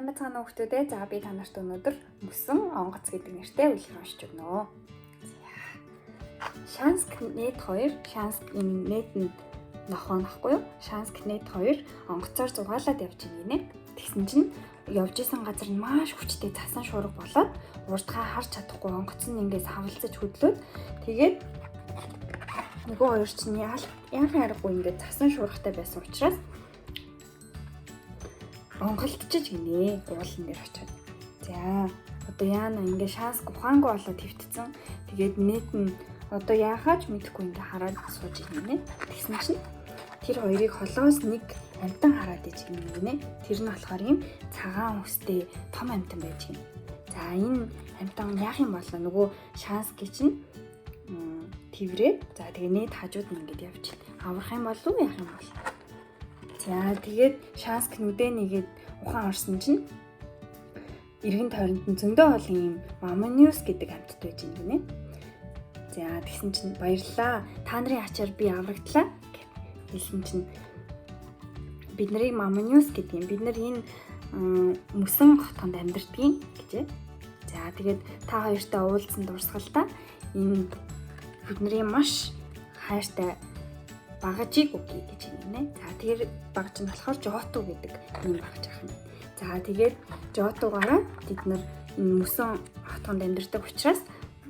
сайн байцгаана уу хүмүүстээ. За би та нарт өнөөдөр мөсөн онгоц гэдэг нэртэй үлгэр уншиж өгнө. Шанскнет 2, шанскнет нь нохоо нөхгүй юу? Шанскнет 2 онгоцоор зугаалаад явж байгаа гинэ. Тэгсэн чинь явж исэн газар нь маш хүчтэй цасан шуурга болоод урдгаа харж чадахгүй онгоц нь ингээс хавлцаж хөдлөөд тэгээд нөгөө хоёр чинь яахан аргагүй ингээд цасан шуургатай байсан учраас онголтчиж гинэ уулан дээр очиод. За одоо яана ингээ шанс ухаангүй болоод твтцэн. Тэгээд нэт нь одоо яахаач мэдэхгүй ингээ хараад сууж гинэ. Тэгсэн чинь тэр хоёрыг холоос нэг амтан хараад иж гинэ. Тэр нь болохоор юм цагаан үстэй том амтан байж гинэ. За энэ амтан яах юм бол нөгөө шанс чинь тврээ. За тэгээ нэт хажууд нь ингээд явж аврах юм болов уу яах юм бол. За тэгээд шанс нүдэ нэгээд ухаан орсон чинь эргэн тойронд нь зөндөө олон юм Мамониус гэдэг амьтад байж юм гинэ. За тэгсэн чинь баярлаа. Та нарын ачаар би аврагдлаа гэсэн чинь бид нарыг Мамониус гэдэг юм. Бид нар энэ мөсөн хотгонд амьдардаг гэжээ. За тэгээд та хоёртой уулзсан дурсгалаа энэ бидний маш хайртай багажиг үгүй гэж юм нэ. За тэр багаж нь болохоор Жоту гэдэг юм багаж ах юм. За тэгээд Жотугаараа бид нар энэ мөсөн хотгонд амьдардаг учраас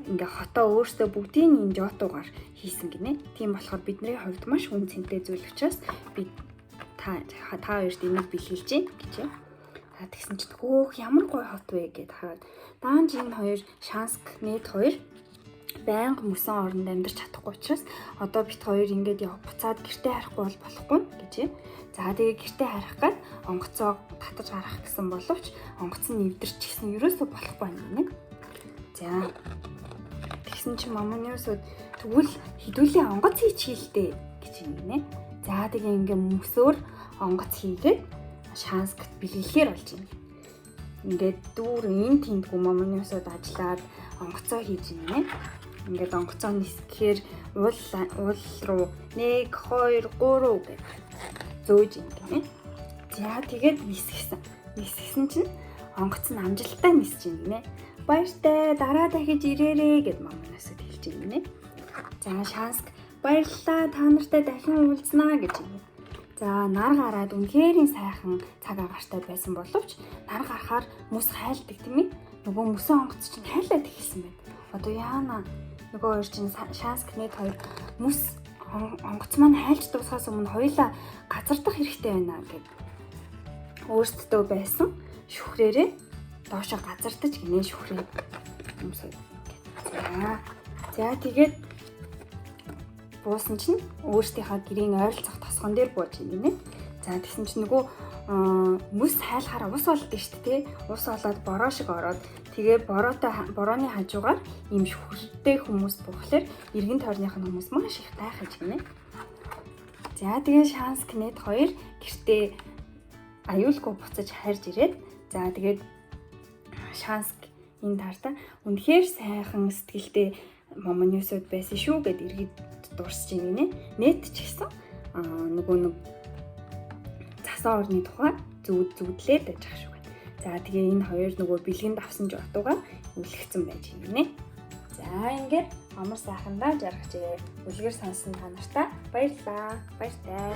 ингээ хотоо өөрсдөө бүгдийг энэ Жотугаар хийсэн гинэ. Тийм болохоор бидний хувьд маш үн цэнтэй зүйл учраас бид та хоёрт энийг бэлгэлж гин гэж. За тэгсэн чинь хөөх ямар гоё хот вэ гэд хараад даанч энэ хоёр Шанскнет 2 байнга мөсөн оронд амьдарч чадахгүй учраас одоо бит хоёр ингээд буцаад гэртээ харихгүй бол болохгүй гэж. За тэгээ гэртээ харих гад онгоцоо татаж гарах гэсэн боловч онгоц нь нэвдэрч гисэн ерөөсөө болохгүй юм. За тэгсэн чинь Мамониусууд тэгвэл хідүүлээ онгоц хийчихээ гэж юм нэ. За тэгээ ингээд мөсөөр онгоц хийгээд Шанскт бэлгэлэхээр болж юм. Ингээд дүүр энэ тэмдгүү Мамониусууд ажиллаад онгоцоо хийж юм нэ. Ингээд онгоцоо нисгэхээр уул руу 1 2 3 гэж зөөж юм гинэ. За тэгээд нисгэсэн чинь онгоц нь амжилттай нисэж юм гинэ. Баяртай дараа дахиж ирээрээ гэд Мамониусад хэлж юм гинэ. За Шанск баярлалаа та нартай дахин уулзнаа гэж юм. За нар гараад үнэхээр сайхан цаг агаартай байсан боловч нар гарахаар мөс хайлтдаг тийм ээ. Нөгөө мөсөн онгоц чинь хайлаад эхэлсэн байна. Одоо яана нөгөө хоёр чинь Шанскнет 2 мөс онгоц маань хайлж дуусахаас өмнө хоёулаа газардах хэрэгтэй байна гэд өөрсдөө байсан шүхрээрээ доошоо газардаж гинэ шүхрээ юмсаа. За тэгээд буусан чинь өөрсдийнхээ гэрийн ойролцох тосгон дээр бууж гинэ. За тэгсэн чинь нөгөө мөс хайлахаараа ус болдсон шүү дээ. Ус болоод бороо шиг ороод тэгээ борооны хажуугаар ийм шүхртэй хүмүүс буухлаар эргэн тойрных нь хүмүүс маш их тайхаж гинэ. За тэгээ Шанскнет 2 гэртээ аюулгүй буцаж харж ирээд за тэгээд Шанск энэ тартаа үнэхээр сайхан сэтгэлтэй Мамониусууд байсан шүү гэд эргээд дурсаж гинэ. Нэт ч гэсэн нөгөө нэг цасан орны тухай зүудлээд байж ах шүү. За тэгээ энэ хоёр нөгөө бэлгэнд авсан Жотугаа үлгцэн байж гинэ. За ингээд амар сайхандаа жаргажээ. Үлгэр сонсон та нартай баярлалаа. Баяртай.